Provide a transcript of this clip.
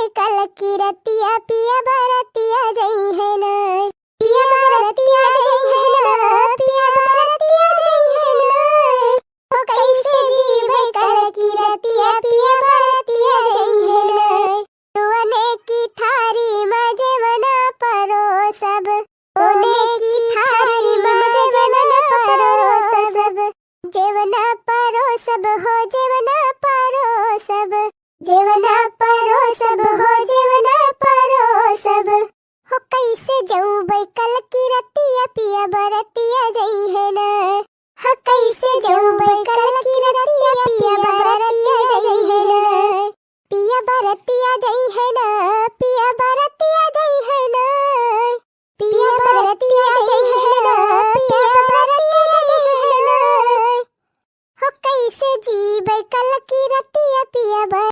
कल की रतिया पिया बरतिया जई है ना, पिया बरतिया जई है ना, पिया बरतिया जई है ना। हो कैसे जी भाई कल की रतिया पिया बरतिया जई है ना। तुअने की थारी मजे मना परो सब, तुने की थारी मजे मना परो सब, जेवना परो सब हो जेवना परो सब, जेवना परो सब हो जेवना परो सब। हो कैसे जाऊं भाई कल की रतिया पिया बरतिया जई है ना। हो कैसे जाऊं भाई कल की रतिया पिया बरतिया जई है ना, पिया बरतिया जई है ना,